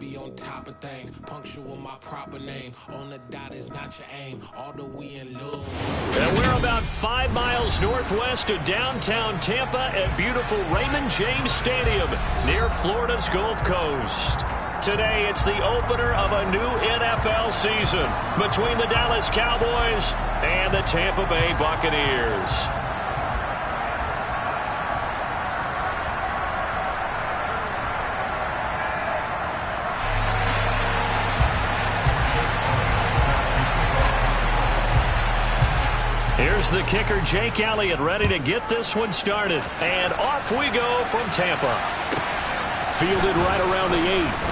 be on top of things. Punctual my proper name. On the dot is not your aim. Although we in love. And we're about 5 miles northwest of downtown Tampa at beautiful Raymond James Stadium near Florida's Gulf Coast. Today, it's the opener of a new NFL season between the Dallas Cowboys and the Tampa Bay Buccaneers. Here's the kicker, Jake Elliott, ready to get this one started. And off we go from Tampa. Fielded right around the 8.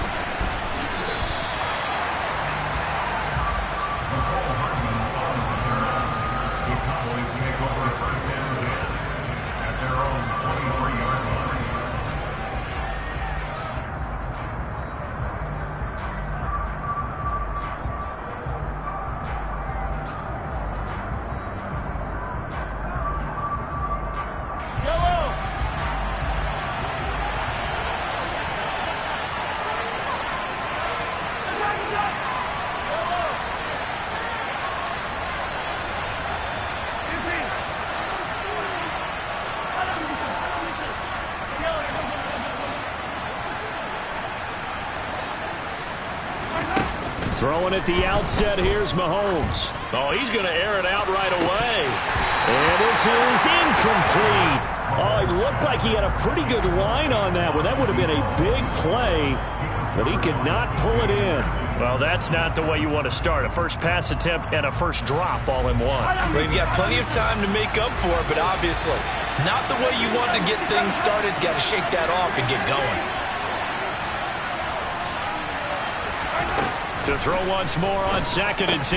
Throwing at the outset, here's Mahomes. Oh, he's going to air it out right away. And this is incomplete. Oh, it looked like he had a pretty good line on that one. That would have been a big play, but he could not pull it in. Well, that's not the way you want to start. A first pass attempt and a first drop all in one. Well, you've got plenty of time to make up for it, but obviously not the way you want to get things started. Got to shake that off and get going. To throw once more on 2nd and 10.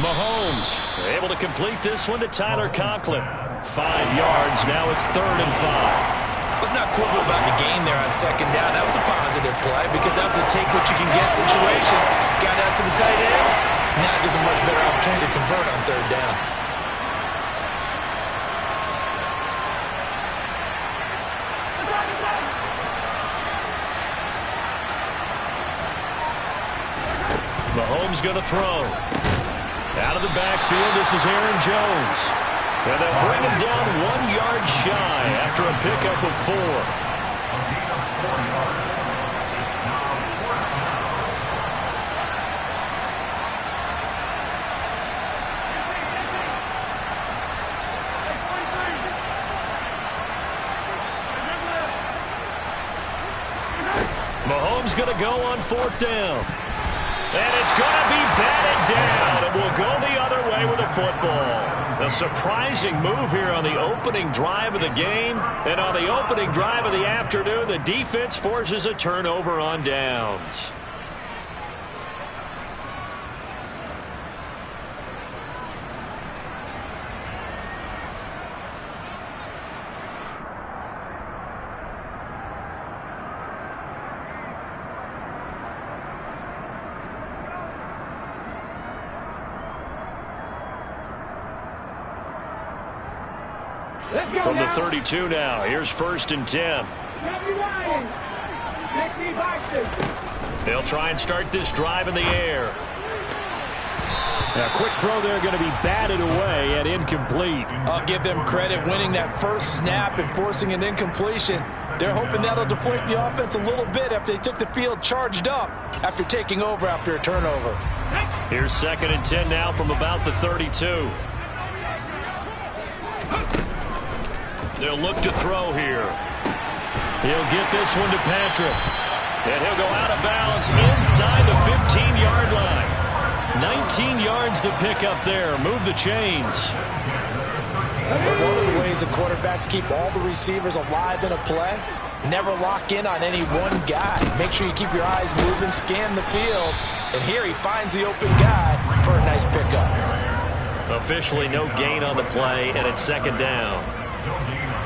Mahomes able to complete this one to Tyler Conklin. 5 yards. Now it's 3rd and 5. Let's not quibble about the gain there on 2nd down. That was a positive play because that was a take-what-you-can-get situation. Got out to the tight end. Now it gives a much better opportunity to convert on 3rd down. Mahomes going to throw. Out of the backfield, this is Aaron Jones. And they'll bring him down 1 yard shy after a pickup of 4. Mahomes going to go on 4th down. And it's going to be batted down, and we'll go the other way with the football. A surprising move here on the opening drive of the game. And on the opening drive of the afternoon, the defense forces a turnover on downs. From the 32 now, here's 1st and 10. They'll try and start this drive in the air. A quick throw there going to be batted away and incomplete. I'll give them credit winning that first snap and forcing an incompletion. They're hoping that'll deflate the offense a little bit after they took the field charged up after taking over after a turnover. Here's 2nd and 10 now from about the 32. They'll look to throw here. He'll get this one to Patrick. And he'll go out of bounds inside the 15-yard line. 19 yards to pick up there. Move the chains. One of the ways the quarterbacks keep all the receivers alive in a play, never lock in on any one guy. Make sure you keep your eyes moving, scan the field. And here he finds the open guy for a nice pickup. Officially no gain on the play, and it's 2nd down.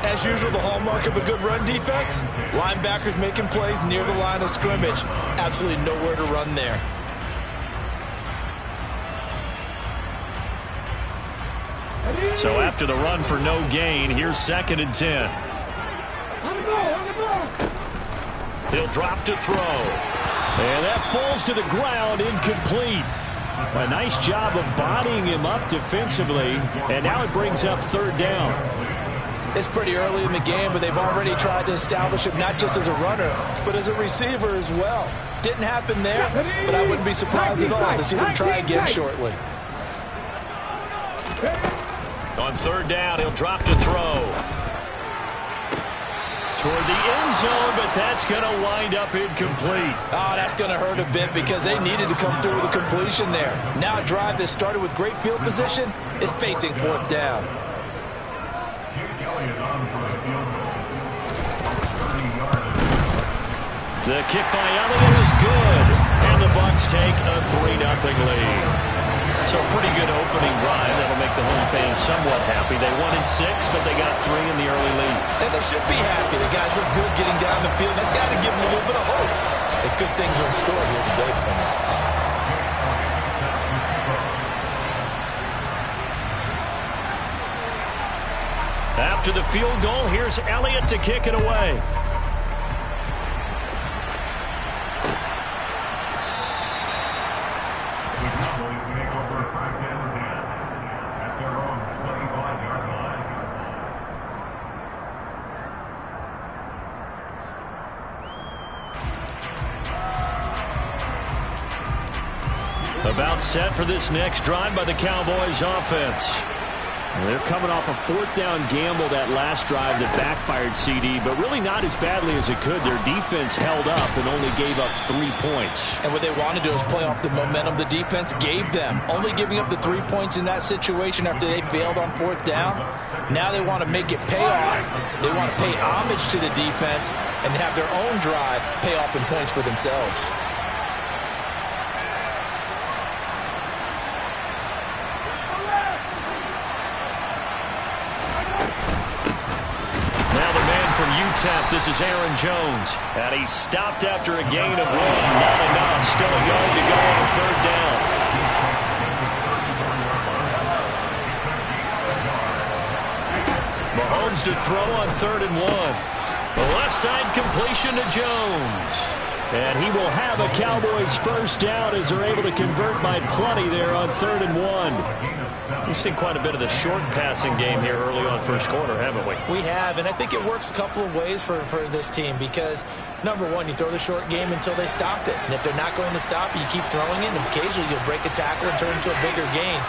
As usual, the hallmark of a good run defense, linebackers making plays near the line of scrimmage. Absolutely nowhere to run there. So after the run for no gain, here's 2nd and 10. He'll drop to throw. And that falls to the ground, incomplete. A nice job of bodying him up defensively, and now it brings up third down. It's pretty early in the game, but they've already tried to establish him not just as a runner, but as a receiver as well. Didn't happen there, but I wouldn't be surprised at all to see them try again shortly. On third down, he'll drop to throw. Toward the end zone, but that's going to wind up incomplete. Oh, that's going to hurt a bit because they needed to come through with a completion there. Now a drive that started with great field position is facing fourth down. The kick by Elliott is good, and the Bucs take a 3-0 lead. So a pretty good opening drive that'll make the home fans somewhat happy. They won in 6, but they got 3 in the early lead. And they should be happy. The guys look good getting down the field. That's got to give them a little bit of hope that good things are in store here today for them. After the field goal, here's Elliott to kick it away. About set for this next drive by the Cowboys offense. They're coming off a fourth down gamble that last drive that backfired, CD, but really not as badly as it could. Their defense held up and only gave up 3 points. And what they want to do is play off the momentum the defense gave them. Only giving up the 3 points in that situation after they failed on fourth down. Now they want to make it pay off. They want to pay homage to the defense and have their own drive pay off in points for themselves. This is Aaron Jones, and he stopped after a gain of 1. Not enough. Still a yard to go on third down. Mahomes to throw on 3rd and 1. The left side completion to Jones. And he will have a Cowboys first down as they're able to convert by plenty there on 3rd and 1. We've seen quite a bit of the short passing game here early on first quarter, haven't we? We have, and I think it works a couple of ways for this team because, number one, you throw the short game until they stop it. And if they're not going to stop it, you keep throwing it, and occasionally you'll break a tackle and turn into a bigger gain.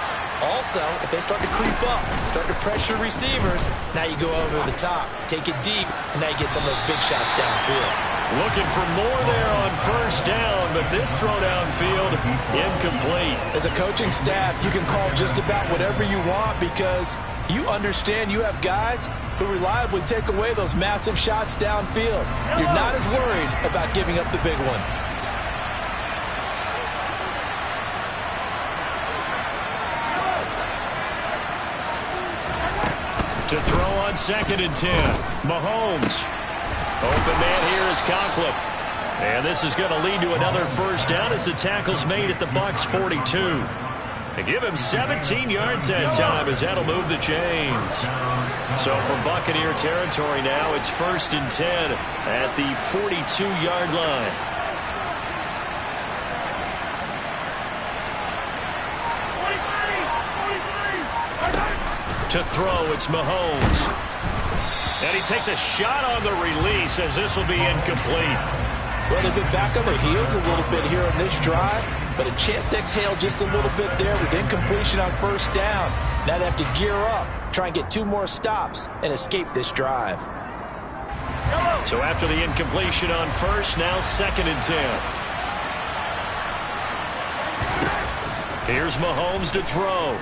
Also, if they start to creep up, start to pressure receivers, now you go over the top, take it deep, and now you get some of those big shots downfield. Looking for more there on first down, but this throw downfield incomplete. As a coaching staff, you can call just about whatever you want because you understand you have guys who reliably take away those massive shots downfield. You're not as worried about giving up the big one. To throw on 2nd and 10. Mahomes. Open man here is Conklin. And this is going to lead to another first down as the tackle's made at the Bucs 42. They give him 17 yards that time as that'll move the chains. So from Buccaneer territory now, it's 1st and 10 at the 42-yard line. To throw, it's Mahomes. And he takes a shot on the release as this will be incomplete. Well, they've been back on their heels a little bit here on this drive, but a chance to exhale just a little bit there with incompletion on first down. Now they have to gear up, try and get 2 more stops, and escape this drive. So after the incompletion on first, now 2nd and 10. Here's Mahomes to throw.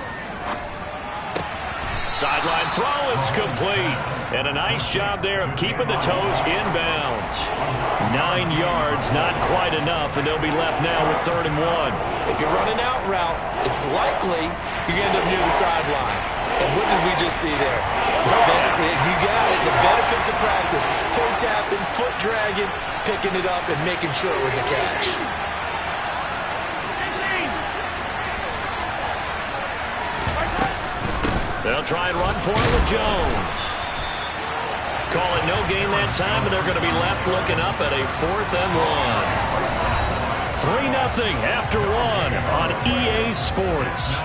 Sideline throw, it's complete. And a nice job there of keeping the toes inbounds. 9 yards, not quite enough, and they'll be left now with 3rd and 1. If you're running out route, it's likely you're going to end up near the sideline. And what did we just see there? You got it. The benefits of practice. Toe tapping, foot dragging, picking it up, and making sure it was a catch. They'll try and run for it with Jones. Call it no gain that time, and they're going to be left looking up at a 4th and 1. 3-0 after one on EA Sports.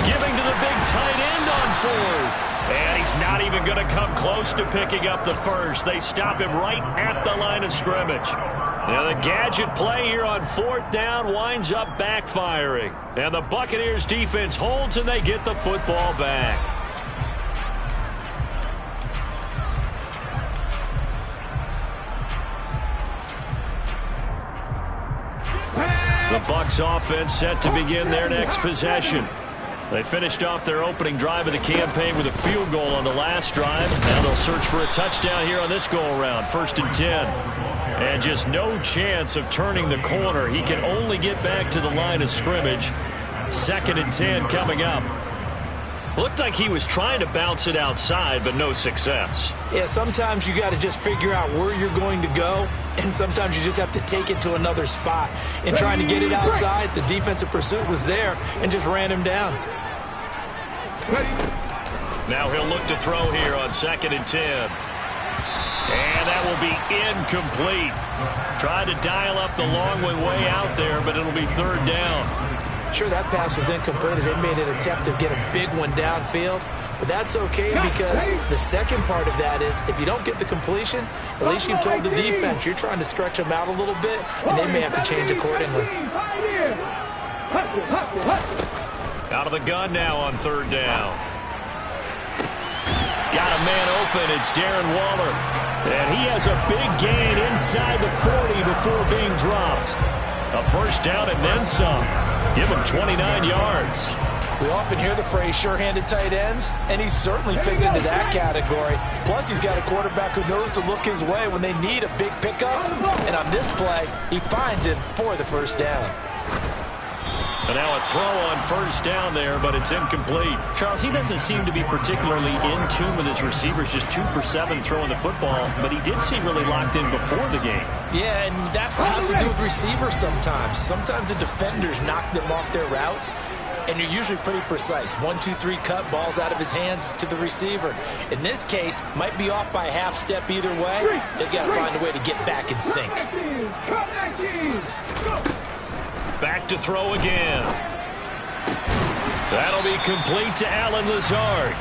Giving to the big tight end on fourth. And he's not even going to come close to picking up the first. They stop him right at the line of scrimmage. Now the gadget play here on fourth down winds up backfiring. And the Buccaneers defense holds and they get the football back. The Bucs offense set to begin their next possession. They finished off their opening drive of the campaign with a field goal on the last drive. Now they'll search for a touchdown here on this go-around. 1st and 10. And just no chance of turning the corner. He can only get back to the line of scrimmage. 2nd and 10 coming up. Looked like he was trying to bounce it outside, but no success. Yeah, sometimes you got to just figure out where you're going to go, and sometimes you just have to take it to another spot. In trying to get it outside, the defensive pursuit was there and just ran him down. Now he'll look to throw here on 2nd and 10. And that will be incomplete. Tried to dial up the long way out there, but it'll be 3rd down. Sure, that pass was incomplete as they made an attempt to get a big one downfield, but that's okay because the second part of that is if you don't get the completion, at least you've told the defense you're trying to stretch them out a little bit, and they may have to change accordingly. Out of the gun now on 3rd down. Got a man open. It's Darren Waller. And he has a big gain inside the 40 before being dropped. A 1st down and then some. Give him 29 yards. We often hear the phrase sure-handed tight ends, and he certainly fits into that category. Plus, he's got a quarterback who knows to look his way when they need a big pickup. And on this play, he finds him for the 1st down. And now a throw on 1st down there, but it's incomplete. Charles, he doesn't seem to be particularly in tune with his receivers, just 2 for 7 throwing the football, but he did seem really locked in before the game. Yeah, and that has to do with receivers sometimes. Sometimes the defenders knock them off their routes, and you're usually pretty precise. 1, 2, 3 cut, balls out of his hands to the receiver. In this case, might be off by a half step either way. They've got to find a way to get back in sync. Back to throw again. That'll be complete to Allen Lazard.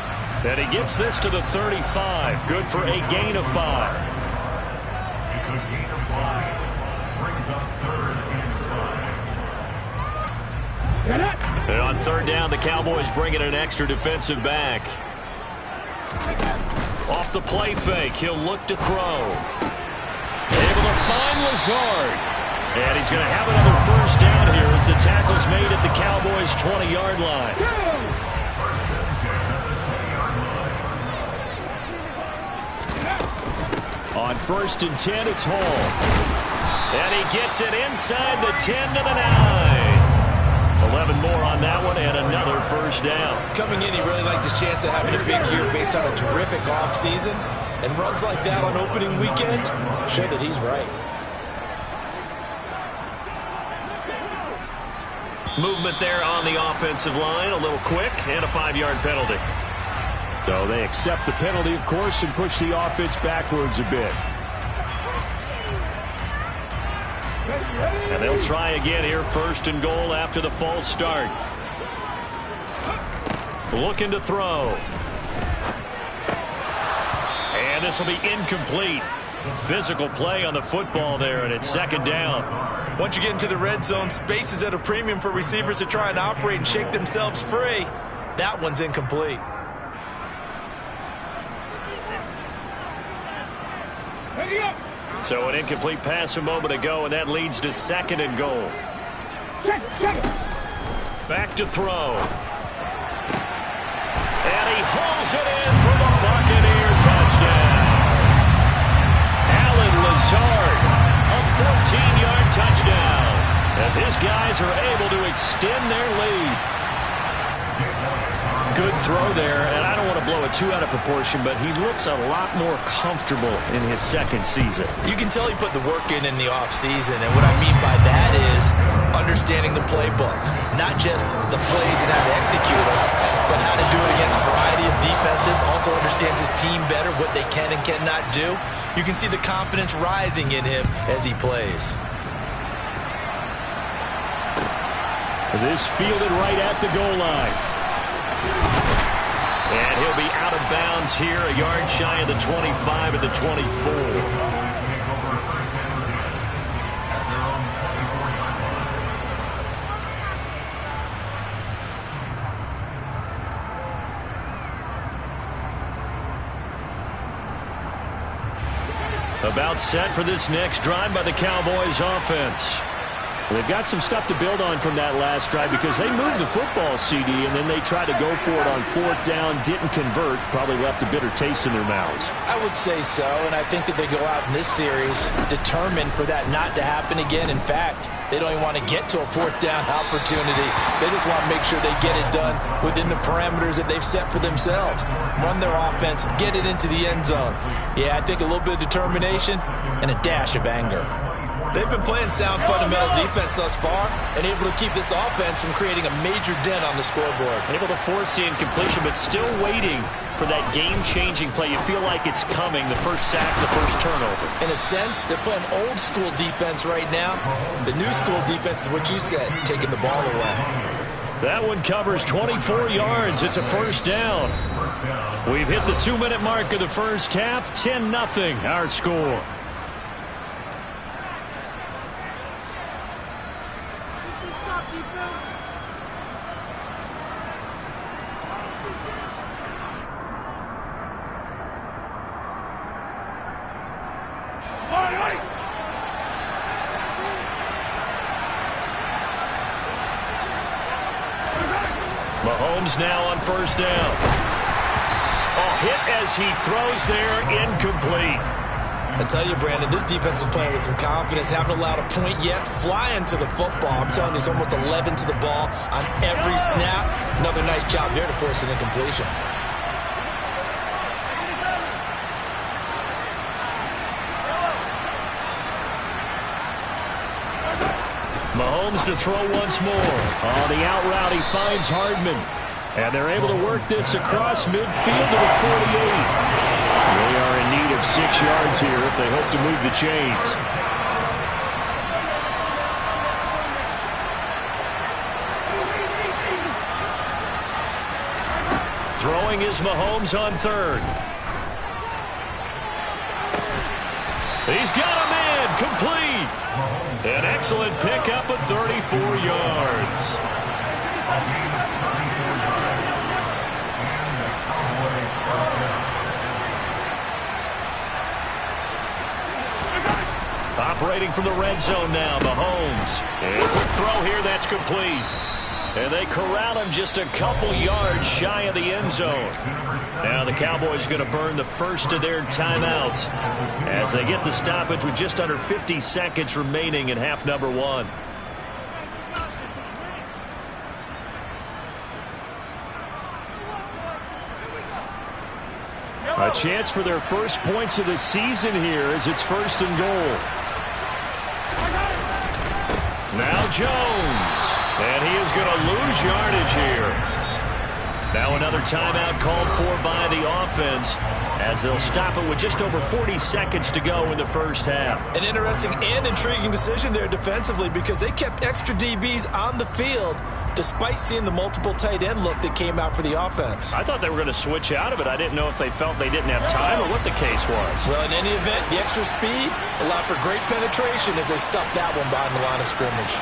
And he gets this to the 35. Good for a gain of 5. And on 3rd down, the Cowboys bring in an extra defensive back. Off the play fake, he'll look to throw. Able to find Lazard. And he's going to have another 1st down here as the tackle's made at the Cowboys' 20-yard line. On 1st and 10, it's Hall. And he gets it inside the 10 to the 9. 11 more on that one and another 1st down. Coming in, he really liked his chance of having a big year based on a terrific offseason. And runs like that on opening weekend show that he's right. Movement there on the offensive line, a little quick, and a 5-yard penalty. So they accept the penalty, of course, and push the offense backwards a bit. And they'll try again here, 1st and goal after the false start. Looking to throw. And this will be incomplete. Physical play on the football there, and it's 2nd down. Once you get into the red zone, space is at a premium for receivers to try and operate and shake themselves free. That one's incomplete. So an incomplete pass a moment ago, and that leads to 2nd and goal. Back to throw. And he hauls it in for the Buccaneers. throw there, and I don't want to blow it too out of proportion, but he looks a lot more comfortable in his second season. You can tell he put the work in the offseason, and what I mean by that is understanding the playbook. Not just the plays and how to execute them, but how to do it against a variety of defenses. Also understands his team better, what they can and cannot do. You can see the confidence rising in him as he plays. This fielded right at the goal line. And he'll be out of bounds here, a yard shy of the 25 at the 24. About set for this next drive by the Cowboys offense. They've got some stuff to build on from that last drive because they moved the football, CD, and then they tried to go for it on fourth down, didn't convert, probably left a bitter taste in their mouths. I would say so, and I think that they go out in this series determined for that not to happen again. In fact, they don't even want to get to a fourth down opportunity. They just want to make sure they get it done within the parameters that they've set for themselves. Run their offense, get it into the end zone. Yeah, I think a little bit of determination and a dash of anger. They've been playing sound fundamental defense thus far and able to keep this offense from creating a major dent on the scoreboard. Able to force the incompletion, but still waiting for that game-changing play. You feel like it's coming, the first sack, the first turnover. In a sense, they're playing old-school defense right now. The new-school defense is what you said, taking the ball away. That one covers 24 yards. It's a first down. We've hit the 2-minute mark of the first half. 10-0 our score. Mahomes now on first down. Hit as he throws there, incomplete. I tell you, Brandon, this defense is playing with some confidence. Haven't allowed a point yet. Flying to the football. I'm telling you, it's almost 11 to the ball on every snap. Another nice job there to force an incompletion. Mahomes to throw once more. On the out route, he finds Hardman. And they're able to work this across midfield to the 48. They are in need of 6 yards here if they hope to move the chains. Throwing is Mahomes on third. He's got a man, complete. An excellent pickup of 34 yards. Operating from the red zone now, Mahomes. And quick throw here, that's complete. And they corral him just a couple yards shy of the end zone. Now the Cowboys going to burn the first of their timeouts as they get the stoppage with just under 50 seconds remaining in half number one. A chance for their first points of the season here as it's first and goal. Now Jones. And he is going to lose yardage here. Now another timeout called for by the offense as they'll stop it with just over 40 seconds to go in the first half. An interesting and intriguing decision there defensively because they kept extra DBs on the field despite seeing the multiple tight end look that came out for the offense. I thought they were going to switch out of it. I didn't know if they felt they didn't have time or what the case was. Well, in any event, the extra speed allowed for great penetration as they stuffed that one behind the line of scrimmage.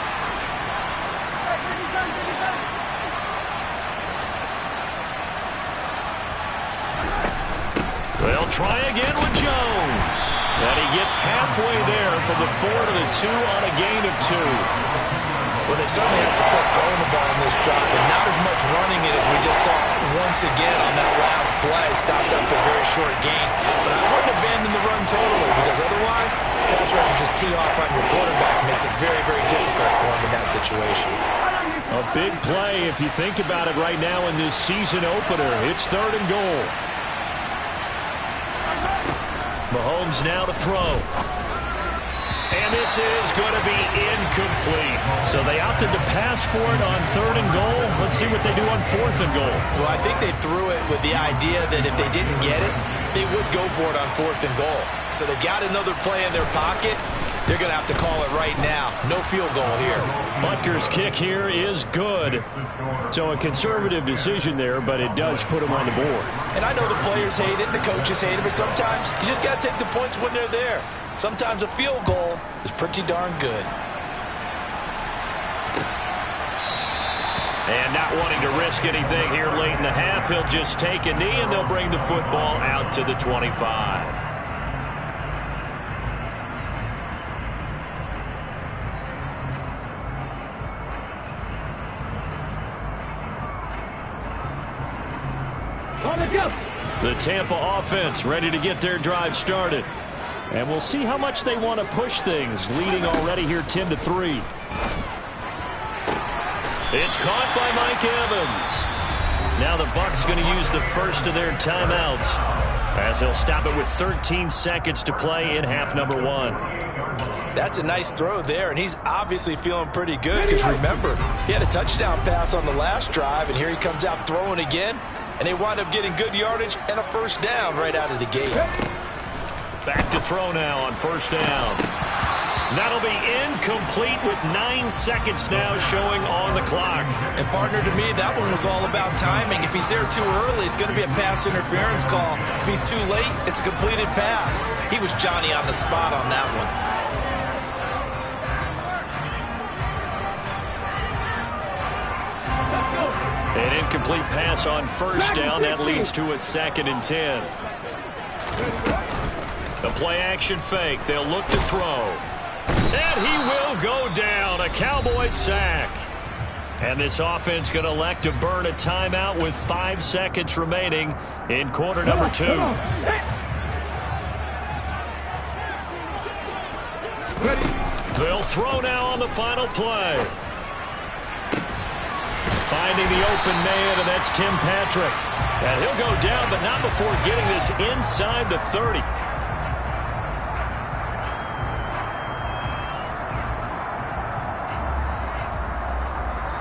They'll try again with Jones. And he gets halfway there from the 4 to the 2 on a gain of 2. Well, they certainly had success throwing the ball in this drive, and not as much running it as we just saw once again on that last play. Stopped after a very short gain. But I wouldn't abandon the run totally because otherwise, pass rushers just tee off on your quarterback. Makes it very, very difficult for him in that situation. A big play if you think about it right now in this season opener. It's 3rd and goal. Mahomes now to throw. And this is going to be incomplete. So they opted to pass for it on 3rd and goal. Let's see what they do on 4th and goal. Well, I think they threw it with the idea that if they didn't get it, they would go for it on 4th and goal. So they got another play in their pocket. They're going to have to call it right now. No field goal here. Butker's kick here is good. So a conservative decision there, but it does put him on the board. And I know the players hate it, the coaches hate it, but sometimes you just got to take the points when they're there. Sometimes a field goal is pretty darn good. And not wanting to risk anything here late in the half, he'll just take a knee, and they'll bring the football out to the 25. The Tampa offense ready to get their drive started. And we'll see how much they want to push things, leading already here 10-3. It's caught by Mike Evans. Now the Bucs going to use the first of their timeouts as they'll stop it with 13 seconds to play in half number 1. That's a nice throw there, and he's obviously feeling pretty good because remember, he had a touchdown pass on the last drive, and here he comes out throwing again. And they wind up getting good yardage and a first down right out of the gate. Back to throw now on 1st down. That'll be incomplete with 9 seconds now showing on the clock. And partner, to me, that one was all about timing. If he's there too early, it's going to be a pass interference call. If he's too late, it's a completed pass. He was Johnny on the spot on that one. An incomplete pass on 1st down. That leads to a 2nd and 10. The play action fake. They'll look to throw. And he will go down. A Cowboy sack. And this offense going to elect to burn a timeout with 5 seconds remaining in quarter number 2. They'll throw now on the final play. Finding the open man, and that's Tim Patrick. And he'll go down, but not before getting this inside the 30.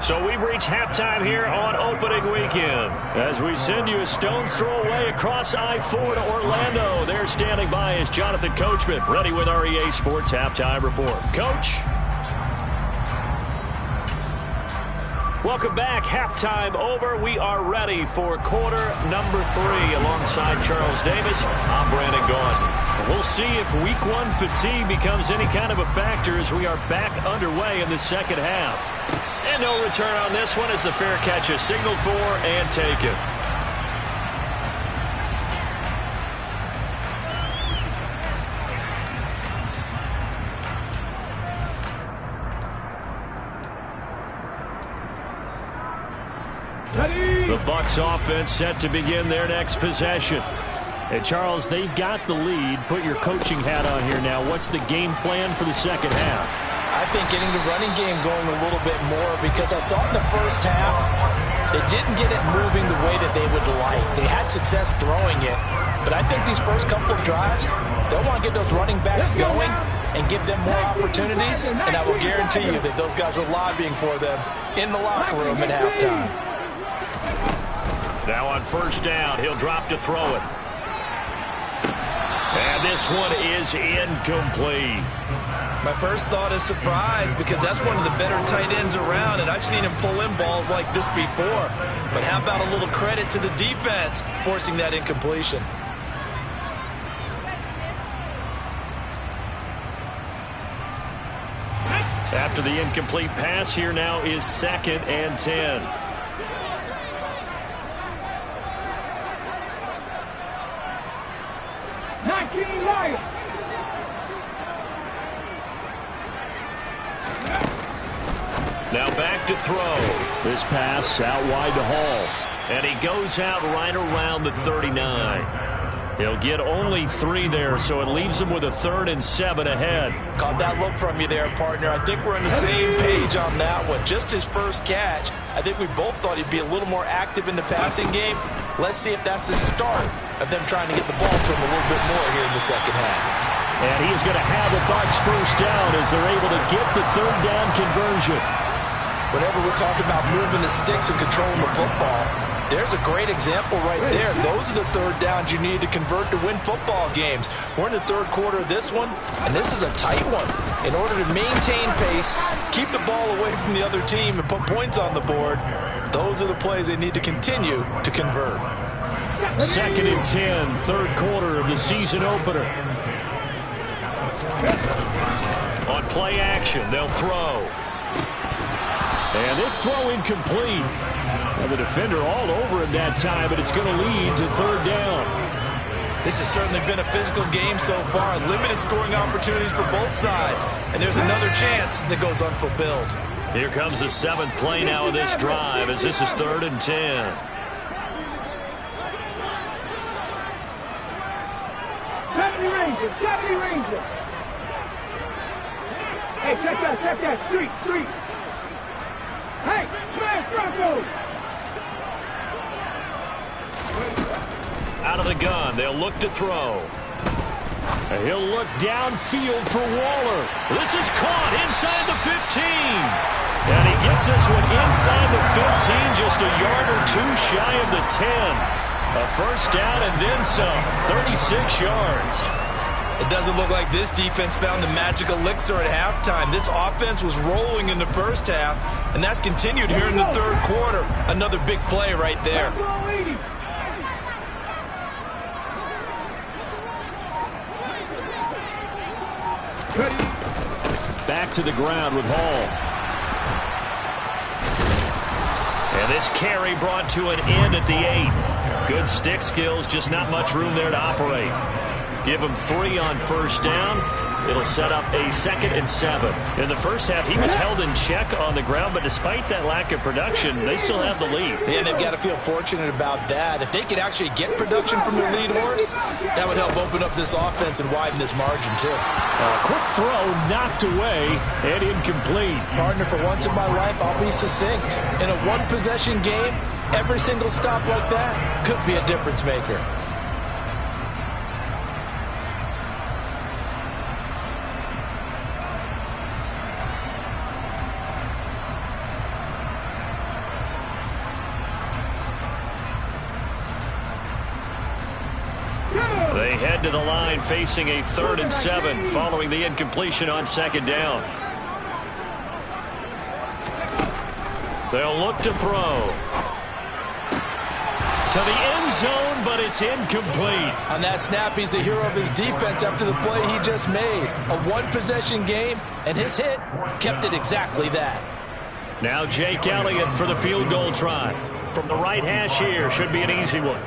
So we've reached halftime here on opening weekend. As we send you a stone's throw away across I-4 to Orlando. There standing by is Jonathan Coachman, ready with our EA Sports Halftime Report. Coach? Welcome back. Halftime over. We are ready for quarter number 3. Alongside Charles Davis, I'm Brandon Gaudin. We'll see if week 1 fatigue becomes any kind of a factor as we are back underway in the second half. And no return on this one as the fair catch is signaled for and taken. The Bucs offense set to begin their next possession. And Charles, they've got the lead. Put your coaching hat on here now. What's the game plan for the second half? I think getting the running game going a little bit more because I thought in the first half they didn't get it moving the way that they would like. They had success throwing it, but I think these first couple of drives, they'll want to get those running backs going and give them more opportunities, and I will guarantee you that those guys were lobbying for them in the locker room at halftime. Now on 1st down, he'll drop to throw it. And this one is incomplete. My first thought is surprise because that's one of the better tight ends around, and I've seen him pull in balls like this before. But how about a little credit to the defense forcing that incompletion? After the incomplete pass, here now is 2nd and 10. Now back to throw. This pass out wide to Hall. And he goes out right around the 39. He'll get only 3 there, so it leaves him with a 3rd and 7 ahead. Caught that look from you there, partner. I think we're on the same page on that one. Just his first catch. I think we both thought he'd be a little more active in the passing game. Let's see if that's the start of them trying to get the ball to him a little bit more here in the second half. And he is going to have the Bucs first down as they're able to get the 3rd down conversion. Whenever we're talking about moving the sticks and controlling the football, there's a great example right there. Those are the 3rd downs you need to convert to win football games. We're in the 3rd quarter of this one, and this is a tight one. In order to maintain pace, keep the ball away from the other team, and put points on the board, those are the plays they need to continue to convert. 2nd and 10, 3rd quarter of the season opener. On play action, they'll throw. And this throw incomplete. And the defender all over him that time, but it's going to lead to 3rd down. This has certainly been a physical game so far. Limited scoring opportunities for both sides. And there's another chance that goes unfulfilled. Here comes the 7th play now of this drive as this is 3rd and 10. Deputy Ranger. Hey, check that. Street. Hey, smash Broncos. Out of the gun, they'll look to throw. And he'll look downfield for Waller. This is caught inside the 15. And he gets this one inside the 15, just a yard or 2 shy of the 10. A first down and then some, 36 yards. It doesn't look like this defense found the magic elixir at halftime. This offense was rolling in the first half, and that's continued here in the 3rd quarter. Another big play right there. Back to the ground with Hall. And this carry brought to an end at the 8. Good stick skills, just not much room there to operate. Give him 3 on first down. It'll set up a 2nd and 7. In the first half, he was held in check on the ground, but despite that lack of production, they still have the lead. Yeah, and they've got to feel fortunate about that. If they could actually get production from their lead horse, that would help open up this offense and widen this margin, too. A quick throw knocked away and incomplete. Partner, for once in my life, I'll be succinct. In a one-possession game, every single stop like that could be a difference maker. They head to the line facing a 3rd and 7 following the incompletion on 2nd down. They'll look to throw. To the end zone, but it's incomplete. On that snap, he's the hero of his defense after the play he just made. A one-possession game, and his hit kept it exactly that. Now Jake Elliott for the field goal try. From the right hash here, should be an easy one.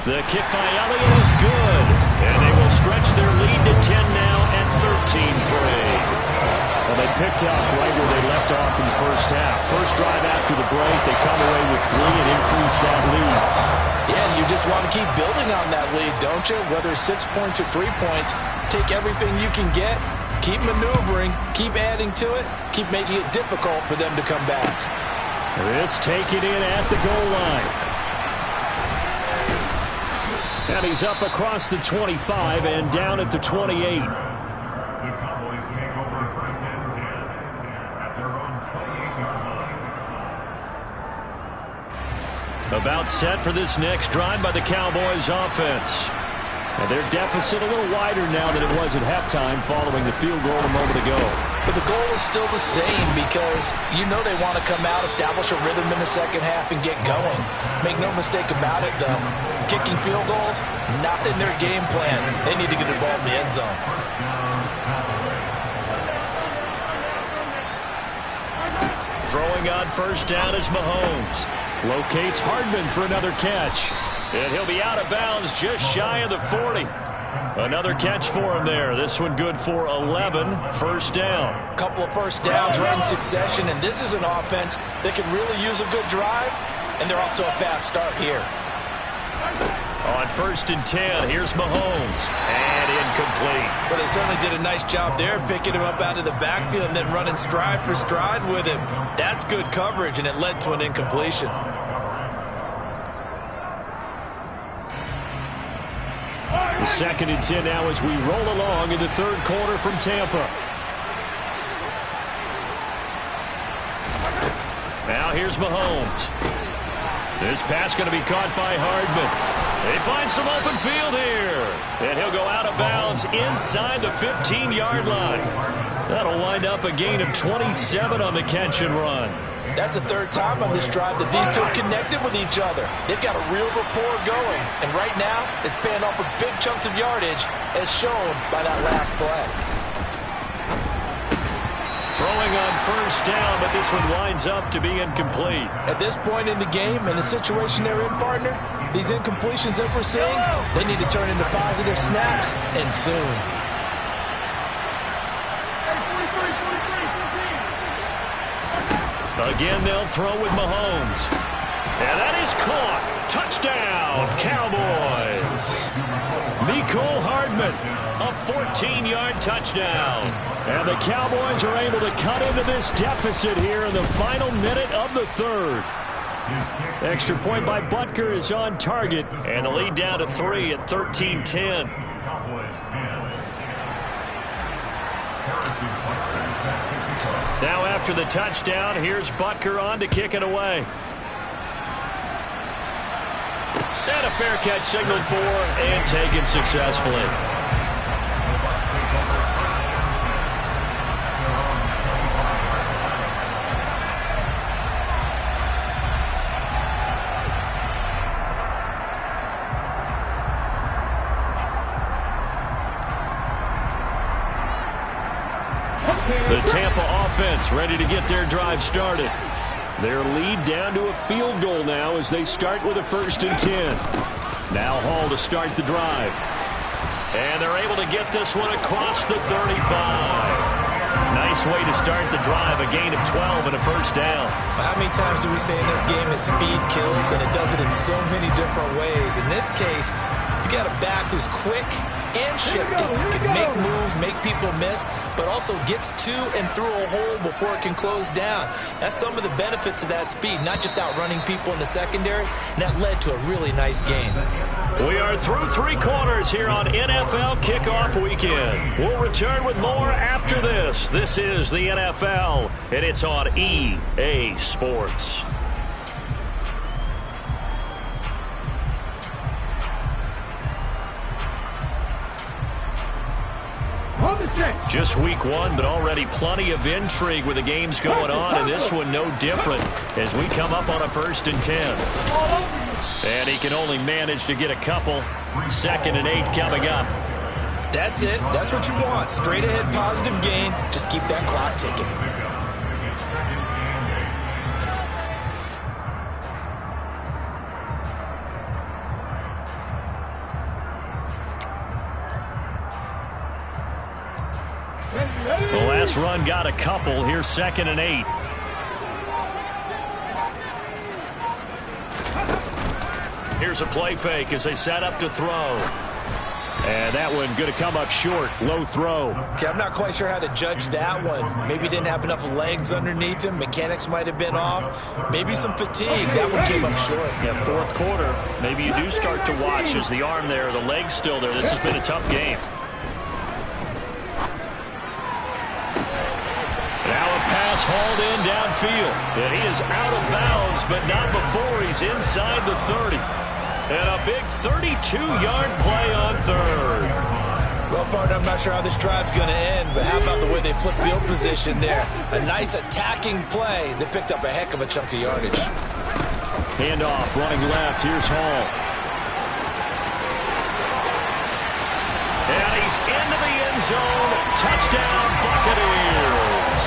The kick by Elliott is good. And they will stretch their lead to 10 now at 13-3. Well, they picked up right where they left off in the first half. First drive after the break, they come away with 3 and increase that lead. Yeah, you just want to keep building on that lead, don't you? Whether it's 6 points or 3 points, take everything you can get, keep maneuvering, keep adding to it, keep making it difficult for them to come back. This taken in at the goal line. And he's up across the 25 and down at the 28. About set for this next drive by the Cowboys offense. And their deficit a little wider now than it was at halftime following the field goal a moment ago. But the goal is still the same because you know they want to come out, establish a rhythm in the second half, and get going. Make no mistake about it, though. Kicking field goals, not in their game plan. They need to get involved in the end zone. Throwing on first down is Mahomes. Locates Hardman for another catch. And he'll be out of bounds just shy of the 40. Another catch for him there. This one good for 11. First down. Couple of first downs right in succession, and this is an offense that can really use a good drive, and they're off to a fast start here. On 1st and 10, here's Mahomes. And incomplete. Well, they certainly did a nice job there, picking him up out of the backfield and then running stride for stride with him. That's good coverage, and it led to an incompletion. The 2nd and 10 now as we roll along in the 3rd quarter from Tampa. Now here's Mahomes. This pass going to be caught by Hardman. They find some open field here. And he'll go out of bounds inside the 15-yard line. That'll wind up a gain of 27 on the catch and run. That's the 3rd time on this drive that these two have connected with each other. They've got a real rapport going. And right now, it's paying off with big chunks of yardage, as shown by that last play. Throwing on 1st down, but this one winds up to be incomplete. At this point in the game, and the situation they're in, partner, these incompletions that we're seeing, they need to turn into positive snaps, and soon. Again, they'll throw with Mahomes. And that is caught. Touchdown, Cowboys. Mecole Hardman, a 14-yard touchdown. And the Cowboys are able to cut into this deficit here in the final minute of the 3rd. Extra point by Butker is on target. And the lead down to 3 at 13-10. Now after the touchdown, here's Butker on to kick it away. And a fair catch signaled for and taken successfully. The Tampa offense ready to get their drive started. Their lead down to a field goal now as they start with a 1st and 10. Now Hall to start the drive. And they're able to get this one across the 35. Nice way to start the drive, a gain of 12 and a 1st down. How many times do we say in this game that speed kills, and it does it in so many different ways? In this case, you got a back who's quick and shifty, can make moves, make people miss, but also gets to and through a hole before it can close down. That's some of the benefits of that speed, not just outrunning people in the secondary, and that led to a really nice game. We are through 3 quarters here on NFL Kickoff Weekend. We'll return with more after this. This is the NFL, and it's on EA Sports. Just week 1, but already plenty of intrigue with the games going on, and this one no different as we come up on a 1st and 10. And he can only manage to get a couple. 2nd and 8 coming up. That's it. That's what you want. Straight ahead positive gain. Just keep that clock ticking. The last run got a couple. Here's 2nd and 8. Here's a play fake as they set up to throw. And that one going to come up short. Low throw. Okay, I'm not quite sure how to judge that one. Maybe didn't have enough legs underneath him. Mechanics might have been off. Maybe some fatigue. That one came up short. Yeah, 4th quarter. Maybe you do start to watch as the arm there, the leg's still there. This has been a tough game. Now a pass hauled in downfield. And he is out of bounds, but not before he's inside the 30. And a big 32-yard play on 3rd. Well, partner, I'm not sure how this drive's going to end, but how about the way they flip field position there? A nice attacking play that picked up a heck of a chunk of yardage. Handoff, running left. Here's Hall. And he's into the end zone. Touchdown, Buccaneers.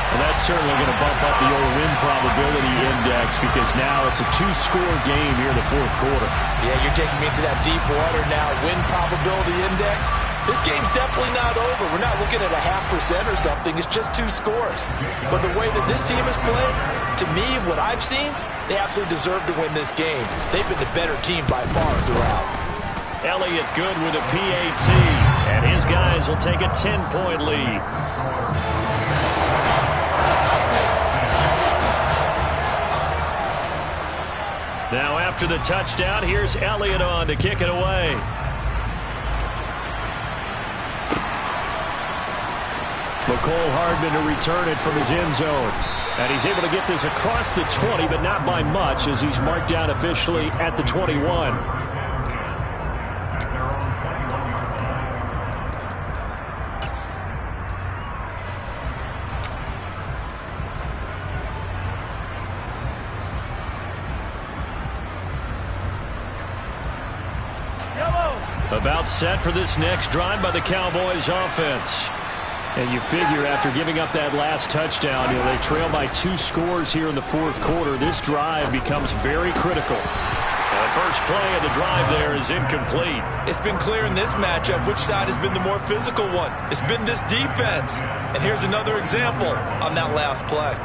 Well, that's certainly going to bump up the old win probability index because now it's a 2-score game here in the 4th quarter. Yeah, you're taking me into that deep water now. Win probability index, This game's definitely not over. We're not looking at a 0.5% or something. It's just 2 scores. But the way that this team has played, to me, what I've seen, they absolutely deserve to win this game. They've been the better team by far throughout. Elliott good with a PAT, and his guys will take a 10-point lead. Now after the touchdown, here's Elliott on to kick it away. McCole Hardman to return it from his end zone. And he's able to get this across the 20, but not by much, as he's marked down officially at the 21. About set for this next drive by the Cowboys offense. And you figure after giving up that last touchdown, they trail by 2 scores here in the fourth quarter. This drive becomes very critical. And the first play of the drive there is incomplete. It's been clear in this matchup which side has been the more physical one. It's been this defense. And here's another example on that last play.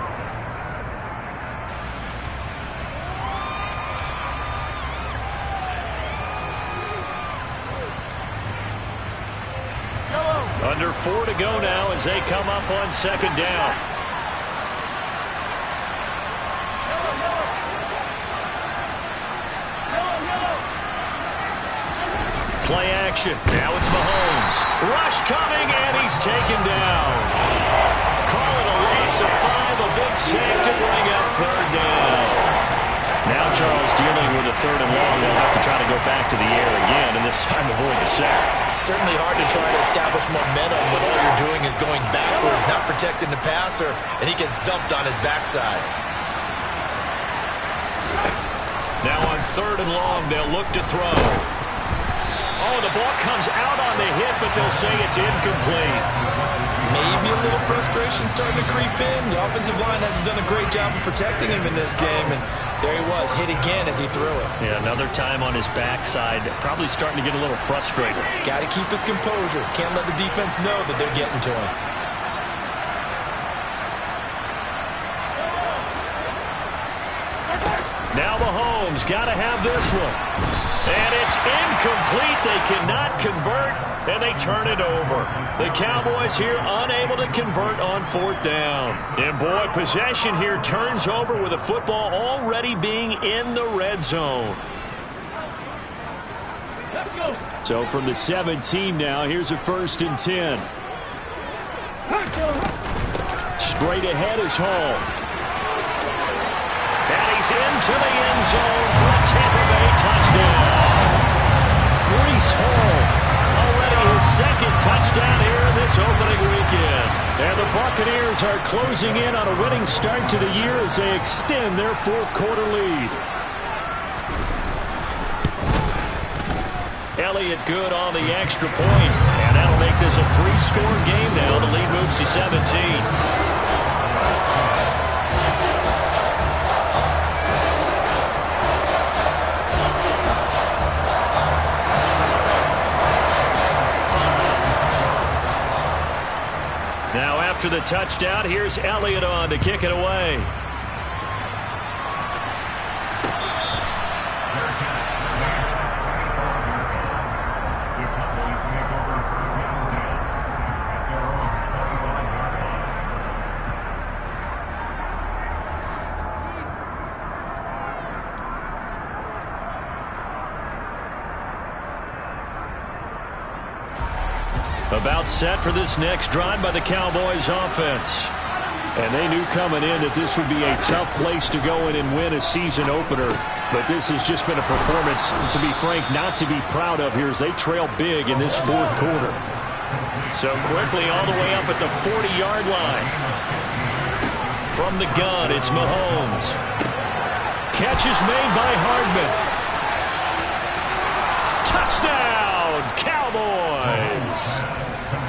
Under 4 to go now as they come up on second down. Play action. Now it's Mahomes. Rush coming, and he's taken down. Call it a loss of 5. A big sack to bring up third down. Now Charles dealing with a 3rd and long. They'll have to try to go back to the air again, and this time avoid the sack. Certainly hard to try to establish momentum when all you're doing is going backwards, not protecting the passer, and he gets dumped on his backside. Now on 3rd and long, they'll look to throw. Oh, the ball comes out on the hit, but they'll say it's incomplete. Maybe a little frustration starting to creep in. The offensive line hasn't done a great job of protecting him in this game, and there he was, hit again as he threw it. Yeah, another time on his backside, probably starting to get a little frustrated. Got to keep his composure. Can't let the defense know that they're getting to him. Now Mahomes got to have this one. And it's incomplete. They cannot convert, and they turn it over. The Cowboys here unable to convert on 4th down. And boy, possession here turns over with the football already being in the red zone. Let's go. So from the 17 now, here's a 1st and 10. Straight ahead is Hall. And he's into the end zone for a Tampa Bay touchdown. Breece Hall, already his 2nd touchdown here in this opening weekend. And the Buccaneers are closing in on a winning start to the year as they extend their 4th quarter lead. Elliott good on the extra point. And that'll make this a 3-score game now. The lead moves to 17. Now after the touchdown, here's Elliott on to kick it away. About set for this next drive by the Cowboys offense. And they knew coming in that this would be a tough place to go in and win a season opener. But this has just been a performance, to be frank, not to be proud of here as they trail big in this 4th quarter. So quickly all the way up at the 40-yard line. From the gun, it's Mahomes. Catch is made by Hardman. Touchdown, Cowboys!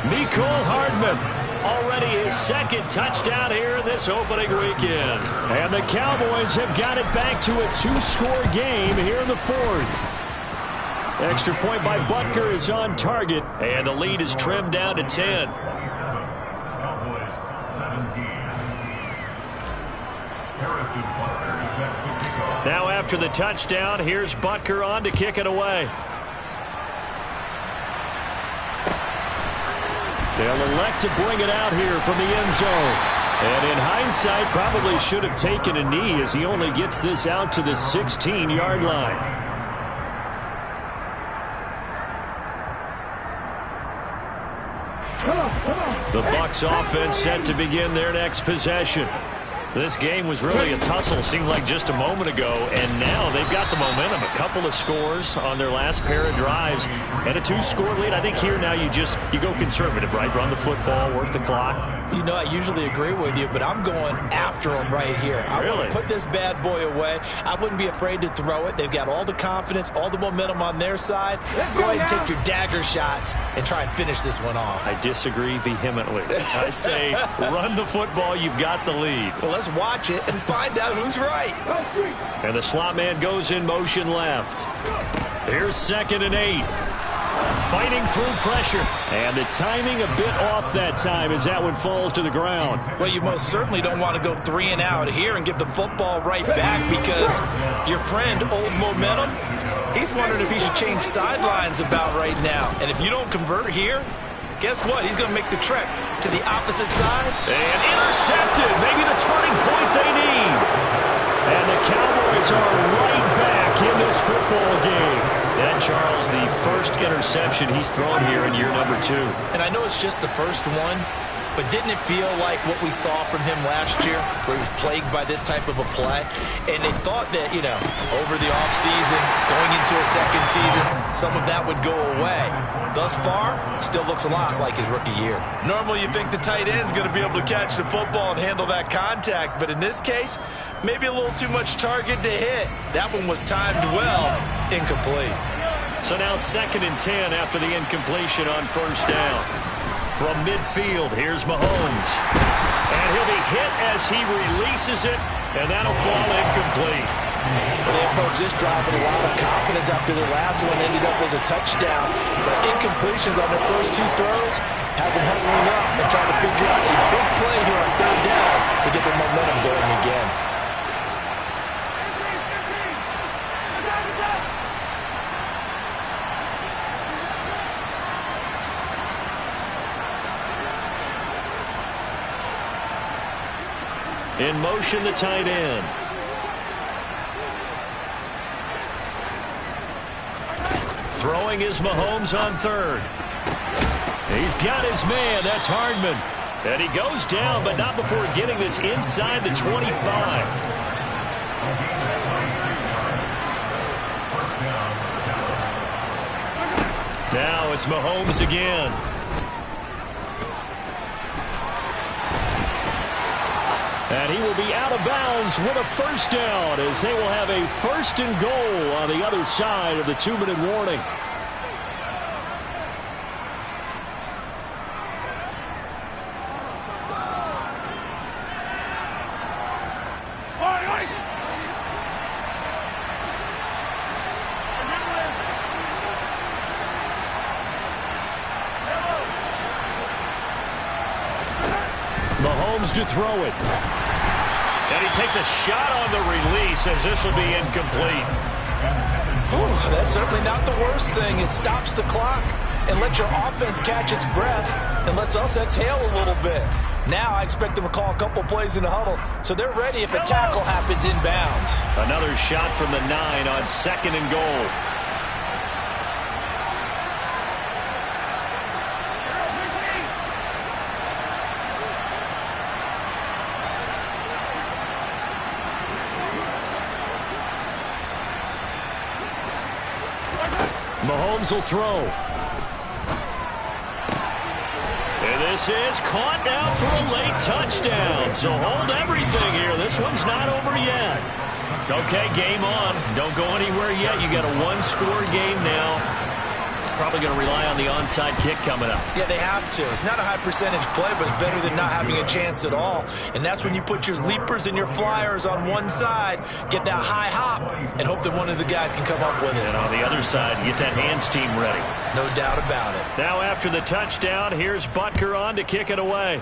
Mecole Hardman, already his 2nd touchdown here in this opening weekend. And the Cowboys have got it back to a 2-score game here in the 4th. Extra point by Butker is on target, and the lead is trimmed down to 10. Now after the touchdown, here's Butker on to kick it away. They'll elect to bring it out here from the end zone. And in hindsight, probably should have taken a knee as he only gets this out to the 16-yard line. The Bucs offense set to begin their next possession. This game was really a tussle, seemed like just a moment ago, and now they've got the momentum. A couple of scores on their last pair of drives and a 2-score lead. I think here now you go conservative, right? Run the football, work the clock. You know, I usually agree with you, but I'm going after them right here. I want to put this bad boy away. I wouldn't be afraid to throw it. They've got all the confidence, all the momentum on their side. Go ahead and take your dagger shots and try and finish this one off. I disagree vehemently. I say run the football. You've got the lead. Well, let's watch it and find out who's right. And the slot man goes in motion left. Here's 2nd and 8. Fighting through pressure. And the timing a bit off that time as that one falls to the ground. Well, you most certainly don't want to go 3 and out here and give the football right back because your friend, Old Momentum, he's wondering if he should change sidelines about right now. And if you don't convert here, guess what? He's going to make the trek to the opposite side. And intercepted. Maybe the turning point they need. And the Cowboys are right back in this football game. And Charles, the first interception he's thrown here in year number 2. And I know it's just the first one, but didn't it feel like what we saw from him last year, where he was plagued by this type of a play? And they thought that, over the offseason, going into a second season, some of that would go away. Thus far, still looks a lot like his rookie year. Normally, you think the tight end's going to be able to catch the football and handle that contact, but in this case, maybe a little too much target to hit. That one was timed well, incomplete. So now 2nd and 10 after the incompletion on 1st down. From midfield, here's Mahomes. And he'll be hit as he releases it, and that'll fall incomplete. They approached this drive with a lot of confidence after the last one ended up as a touchdown. But incompletions on their first 2 throws has them huddling up and trying to figure out a big play here on 3rd down to get their momentum going again. In motion, the tight end. Throwing is Mahomes on 3rd. He's got his man. That's Hardman. And he goes down, but not before getting this inside the 25. Now it's Mahomes again. And he will be out of bounds with a 1st down as they will have a 1st and goal on the other side of the 2-minute warning. Mahomes to throw it. And he takes a shot on the release as this will be incomplete. That's certainly not the worst thing. It stops the clock and lets your offense catch its breath and lets us exhale a little bit. Now I expect them to call a couple plays in the huddle, so they're ready if a tackle happens inbounds. Another shot from the 9 on 2nd and goal. Mahomes will throw. And this is caught now for a late touchdown. So hold everything here. This one's not over yet. Okay, game on. Don't go anywhere yet. You got a 1-score game now. probably going to rely on the onside kick coming up. Yeah, they have to. It's not a high percentage play, but it's better than not having a chance at all. And that's when you put your leapers and your flyers on one side, get that high hop, and hope that one of the guys can come up with it. And on the other side, get that hands team ready. No doubt about it. Now after the touchdown, here's Butker on to kick it away.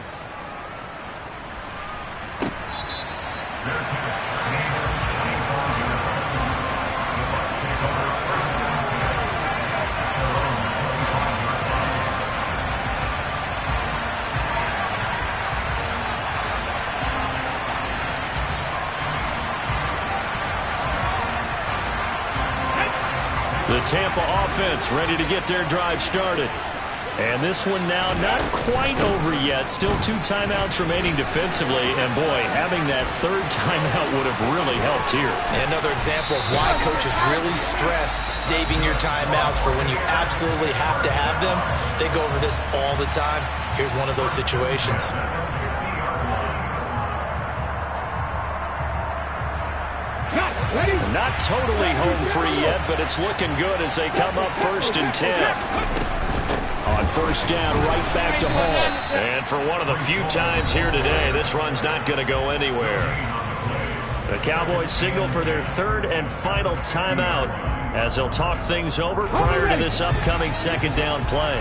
The Tampa offense ready to get their drive started. And this one now not quite over yet. Still 2 timeouts remaining defensively. And, boy, having that third timeout would have really helped here. And another example of why coaches really stress saving your timeouts for when you absolutely have to have them. They go over this all the time. Here's one of those situations. Not totally home free yet, but it's looking good as they come up 1st and 10. On 1st down, right back to Hall. And for one of the few times here today, this run's not going to go anywhere. The Cowboys signal for their 3rd and final timeout as they'll talk things over prior to this upcoming 2nd down play.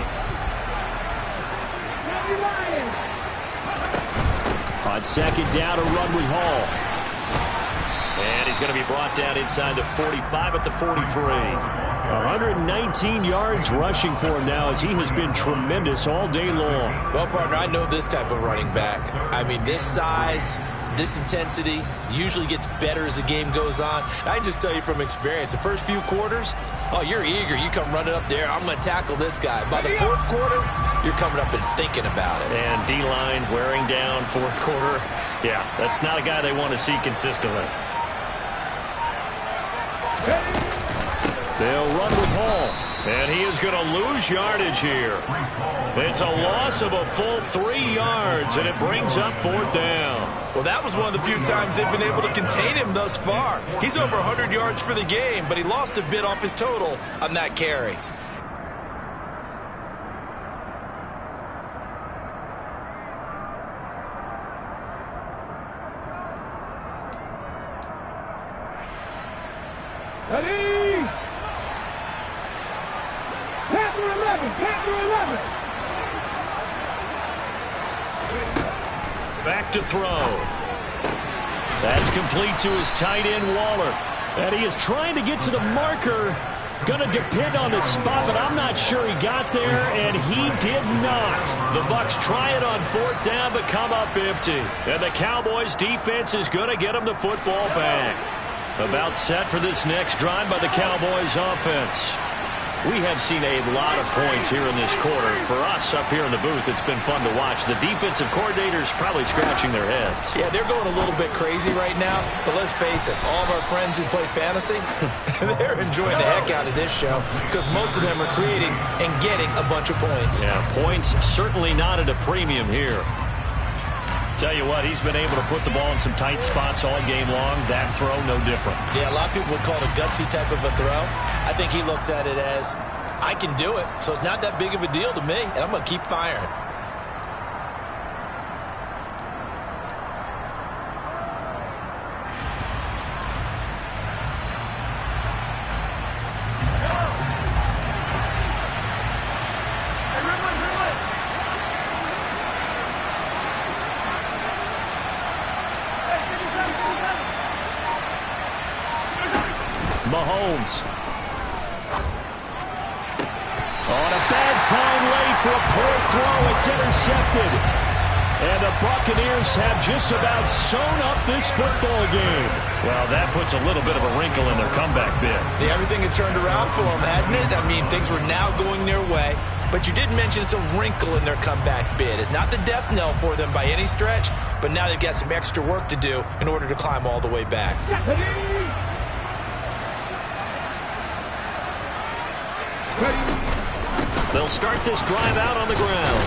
On 2nd down, a run with Hall. And he's going to be brought down inside the 45 at the 43. 119 yards rushing for him now as he has been tremendous all day long. Well, partner, I know this type of running back. I mean, this size, this intensity usually gets better as the game goes on. I just tell you from experience, the first few quarters, oh, you're eager. You come running up there. I'm going to tackle this guy. By the 4th quarter, you're coming up and thinking about it. And D-line wearing down 4th quarter. Yeah, that's not a guy they want to see consistently. They'll run with Hall. And he is going to lose yardage here. It's a loss of a full 3 yards, and it brings up 4th down. Well, that was one of the few times they've been able to contain him thus far. He's over 100 yards for the game, but he lost a bit off his total on that carry. Ready? Panther 11, Panther 11. Back to throw. That's complete to his tight end, Waller. And he is trying to get to the marker. Going to depend on the spot, but I'm not sure he got there, and he did not. The Bucs try it on 4th down, but come up empty. And the Cowboys' defense is going to get them the football back. About set for this next drive by the Cowboys offense. We have seen a lot of points here in this quarter. For us up here in the booth, it's been fun to watch. The defensive coordinators probably scratching their heads. Yeah, they're going a little bit crazy right now, but let's face it, all of our friends who play fantasy, they're enjoying the heck out of this show because most of them are creating and getting a bunch of points. Yeah, points certainly not at a premium here. Tell you what, he's been able to put the ball in some tight spots all game long. That throw, no different. Yeah, a lot of people would call it a gutsy type of a throw. I think he looks at it as, I can do it, so it's not that big of a deal to me, and I'm going to keep firing. Mahomes. On a bad time late for a poor throw. It's intercepted. And the Buccaneers have just about sewn up this football game. Well, that puts a little bit of a wrinkle in their comeback bid. Yeah, everything had turned around for them, hadn't it? I mean, things were now going their way. But you did mention it's a wrinkle in their comeback bid. It's not the death knell for them by any stretch, but now they've got some extra work to do in order to climb all the way back. They'll start this drive out on the ground.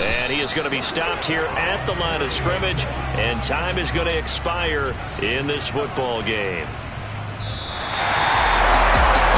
And he is going to be stopped here at the line of scrimmage, and time is going to expire in this football game.